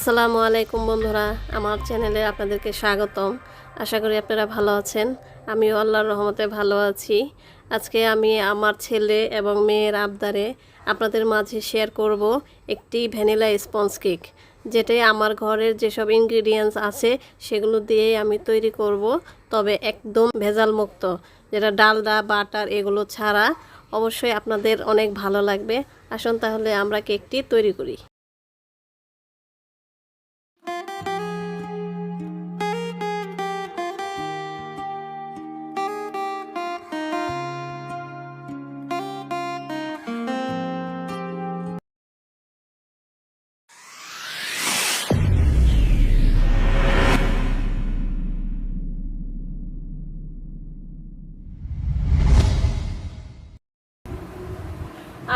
আসসালামু আলাইকুম বন্ধুরা, আমার চ্যানেলে আপনাদেরকে স্বাগতম। আশা করি আপনারা ভালো আছেন। আমিও আল্লাহর রহমতে ভালো আছি। আজকে আমি আমার ছেলে এবং মেয়ের আবদারে আপনাদের মাঝে শেয়ার করব একটি ভ্যানিলা স্পঞ্জ কেক, যেটাই আমার ঘরের যেসব ইনগ্রিডিয়েন্টস আছে সেগুলো দিয়েই আমি তৈরি করব, তবে একদম ভেজাল মুক্ত, যেটা ডালডা বাটার এগুলো ছাড়া। অবশ্যই আপনাদের অনেক ভালো লাগবে। আসুন তাহলে আমরা কেকটি তৈরি করি।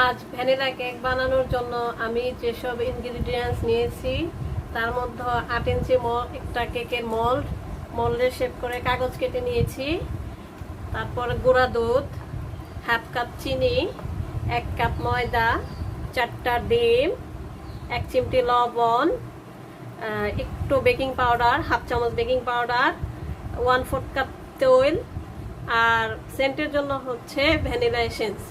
আজ ভ্যানিলা কেক বানানোর জন্য আমি যেসব ইনগ্রিডিয়েন্টস নিয়েছি তার মধ্যে 8 ইঞ্চি একটা কেকের মোল্ডের শেপ করে কাগজ কেটে নিয়েছি। তারপর গুঁড়া দুধ, হাফ কাপ চিনি, 1 কাপ ময়দা, 4টা ডিম, 1 চিমটি লবণ, একটু বেকিং পাউডার, হাফ চামচ বেকিং পাউডার, 1/4 কাপ তেল, আর সেন্টের জন্য হচ্ছে ভ্যানিলা এসেন্স।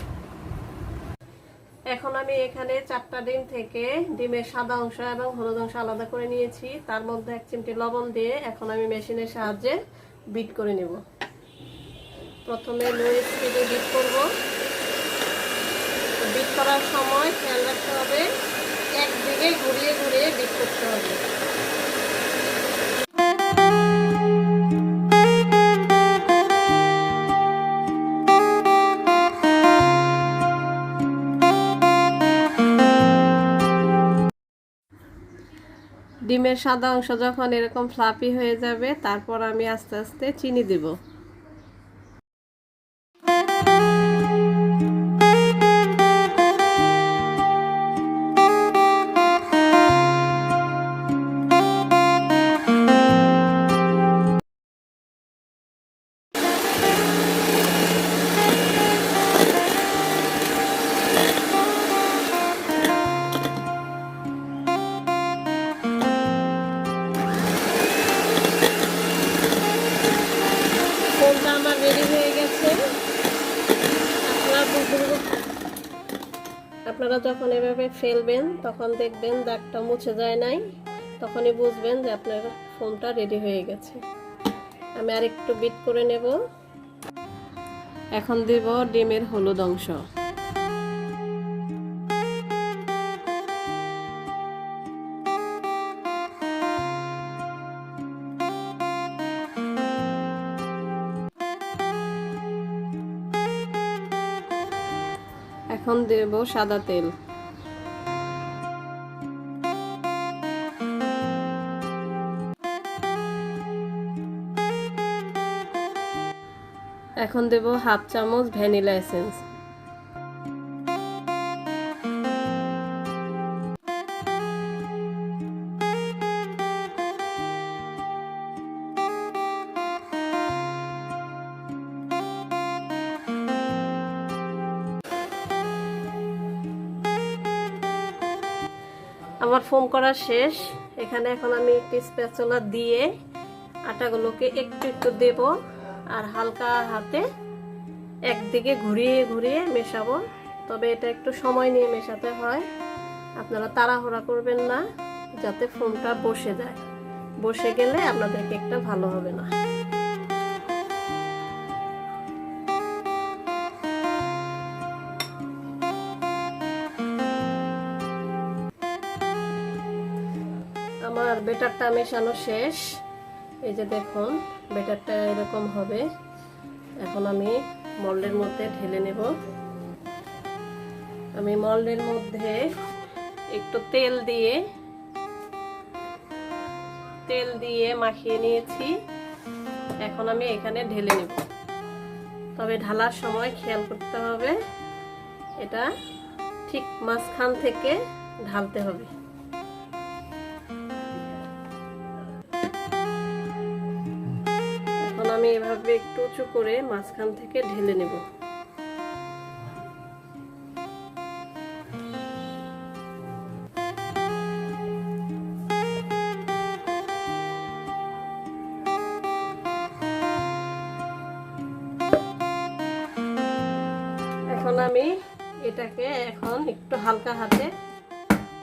এখন আমি এখানে 4টা ডিম থেকে ডিমের সাদা অংশ এবং হলুদ অংশ আলাদা করে নিয়েছি। তার মধ্যে 1 চিমটি লবণ দিয়ে এখন আমি মেশিনের সাহায্যে বিট করে নেব। প্রথমে লো স্পিডে বিট করব। বিট করার সময় খেয়াল রাখতে হবে একদিকে ঘুরিয়ে ঘুরিয়ে বিট করতে হবে। ডিমের সাদা অংশ যখন এরকম ফ্লাফি হয়ে যাবে, তারপর আমি আস্তে আস্তে চিনি দেব। ফোনটা আমার রেডি হয়ে গেছে। আপনারা যখন এভাবে ফেলবেন তখন দেখবেন দাগটা মুছে যায় নাই, তখনই বুঝবেন যে আপনার ফোনটা রেডি হয়ে গেছে। আমি আরেকটু বিট করে নেব। এখন দেব ডিমের হলুদ অংশ। এখন দেব সাদা তেল। এখন দেব হাফ চামচ ভ্যানিলা এসেন্স। আমার ফোম করা শেষ। এখানে এখন আমি একটি স্প্যাচুলা দিয়ে আটাগুলোকে একটু একটু দেব আর হালকা হাতে একদিকে ঘুরিয়ে ঘুরিয়ে মেশাবো। তবে এটা একটু সময় নিয়ে মেশাতে হয়, আপনারা তাড়াহুড়া করবেন না, যাতে ফোমটা বসে যায়। বসে গেলে আপনাদের কেকটা ভালো হবে না। আমার ব্যাটারটা মেশানো শেষ। এই যে দেখুন, ব্যাটারটা এরকম হবে। এখন আমি মোল্ডের মধ্যে ঢেলে নেব। আমি মোল্ডের মধ্যে একটু তেল দিয়ে মাখিয়ে নিয়েছি। এখন আমি এখানে ঢেলে নেব। তবে ঢালার সময় খেয়াল করতে হবে এটা ঠিক মাঝখান থেকে ঢালতে হবে। এখন আমি এভাবে একটু উঁচু করে মাঝখান থেকে ঢেলে নেব। এখন আমি এটাকে একটু হালকা হাতে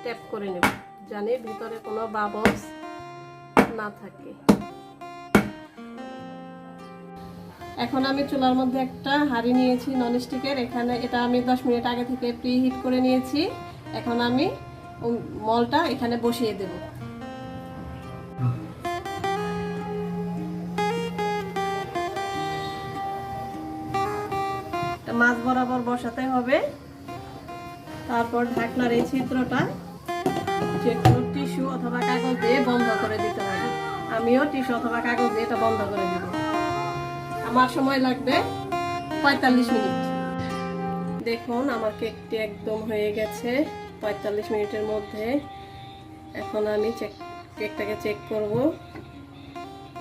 ট্যাপ করে নেব, জানি ভিতরে কোনো বাবলস না থাকে। এখন আমি চুলার মধ্যে একটা হাঁড়ি নিয়েছি ননস্টিকের, এখানে এটা আমি 10 মিনিট আগে থেকে প্রি হিট করে নিয়েছি। এখন আমি মলটা এখানে বসিয়ে দেব। মাছ বরাবর বসাতে হবে, তারপর ঢাকনার এই ছিদ্রটা যে কোনো টিস্যু অথবা কাগজ দিয়ে বন্ধ করে দিতে হবে। আমিও টিস্যু অথবা কাগজ দিয়ে এটা বন্ধ করে দিব। আমার সময় লাগবে 45 মিনিট। দেখুন আমার কেকটি একদম হয়ে গেছে 45 মিনিটের মধ্যে। এখন আমি কেকটাকে চেক করব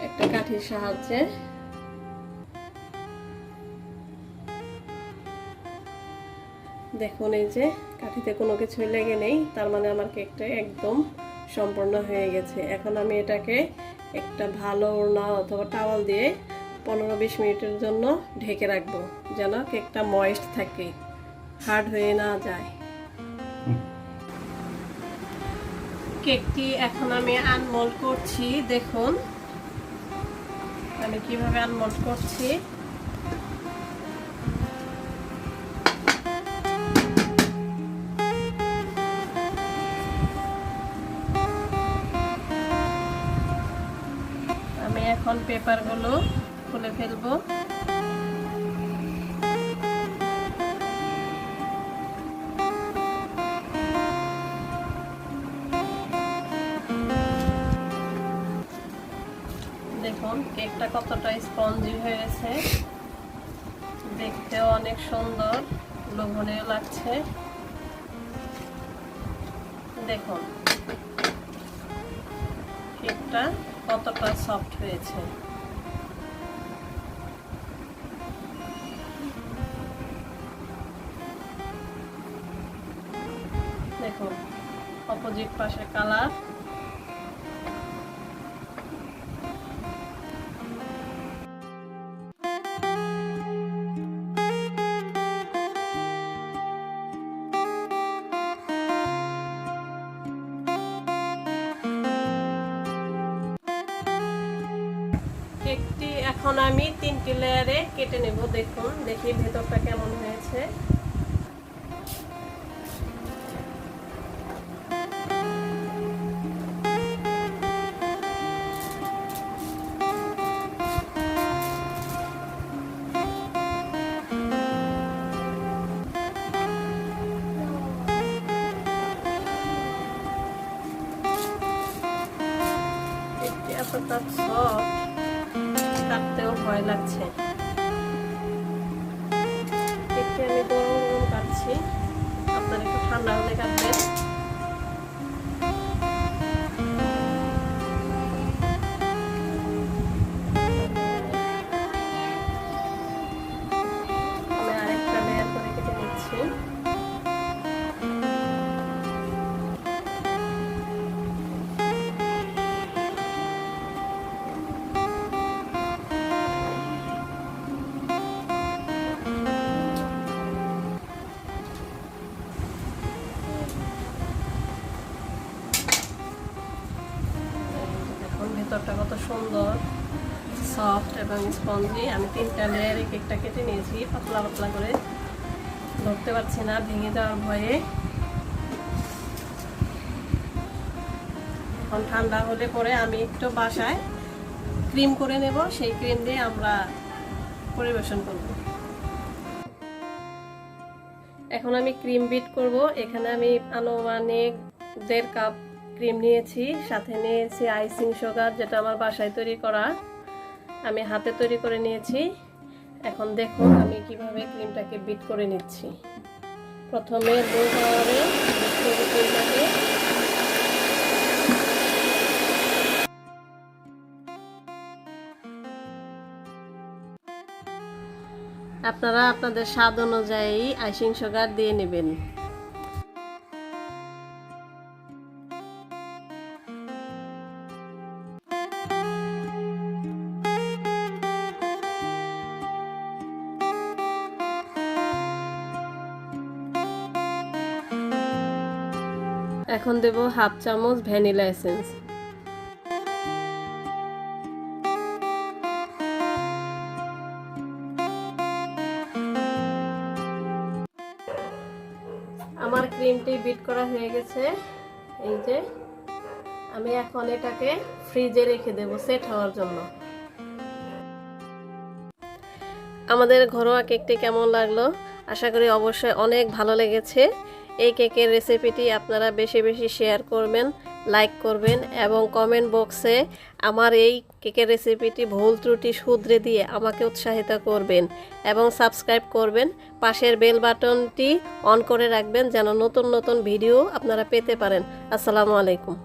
একটা কাঠির সাহায্যে। দেখুন এই যে কাঠিতে কোনো কিছু লেগে নেই, তার মানে আমার কেকটা একদম সম্পূর্ণ হয়ে গেছে। এখন আমি এটাকে একটা ভালো ওড়না অথবা টাওয়াল দিয়ে 15-20 মিনিটের জন্য ঢেকে রাখবো, যেন কেকটা ময়েস্ট থাকে, হার্ড হয়ে না যায়। কেকটি এখন আমি আনমোল্ড করছি। দেখুন আমি কিভাবে আনমোল্ড করছি। আমি এখন পেপারগুলো খুলে ফেলবো। দেখুন কেকটা কতটা স্পঞ্জি হয়েছে, দেখতেও অনেক সুন্দর, লোভনীয় লাগছে। দেখুন কেকটা কতটা সফট হয়েছে। দেখুন অপোজিট পাশে কালার। কেকটি এখন আমি 3টি লেয়ারে কেটে নেব। দেখুন দেখি ভেতরটা কেমন হয়েছে। কেকটি এতটা সফট, কাটতেও ভয় লাগছে। কেকটি আমি গরম গরম কাটছি, আপনারা একটু ঠান্ডা হলে কাটবেন। আমি আরেকটা লেয়ার করে কেটে নিচ্ছি। ভেতরটা কত সুন্দর, সফট এবং স্পঞ্জি। আমি 3টা লেয়ারে কেকটা কেটে নিয়েছি, পাতলা পাতলা করে, ধরতে পারছি না ভেঙে যাওয়ার ভয়ে। এখন ঠান্ডা হলে পরে আমি একটু বাসায় ক্রিম করে নেব, সেই ক্রিম দিয়ে আমরা পরিবেশন করব। এখন আমি ক্রিম বিট করব। এখানে আমি আনুমানিক 1.5 কাপ ক্রিম নিয়েছি, সাথে নিয়েছি আইসিং সুগার, যেটা আমার বাসায় তৈরি করা, আমি হাতে তৈরি করে নিয়েছি। এখন দেখুন আমি কিভাবে ক্রিমটাকে বিট করে নিচ্ছি। প্রথমে লো পাওয়ারে বিট করব ক্রিমটাকে। আপনারা আপনাদের স্বাদ অনুযায়ী আইসিং সুগার দিয়ে নেবেন। এখন দেব হাফ চামচ ভ্যানিলা এসেন্স। আমার ক্রিমটি বিট করা হয়ে গেছে। এই যে আমি এখন এটাকে ফ্রিজে রেখে দেব সেট হওয়ার জন্য। আমাদের ঘরোয়া কেকটি কেমন লাগলো? আশা করি অবশ্যই অনেক ভালো লেগেছে। এই কেকের রেসিপিটি আপনারা বেশি বেশি শেয়ার করবেন, লাইক করবেন এবং কমেন্ট বক্সে আমার এই কেকের রেসিপিটি ভুল ত্রুটি শুধরে দিয়ে আমাকে উৎসাহিত করবেন এবং সাবস্ক্রাইব করবেন। পাশের বেল বাটনটি অন করে রাখবেন যেন নতুন নতুন ভিডিও আপনারা পেতে পারেন। আসসালামু আলাইকুম।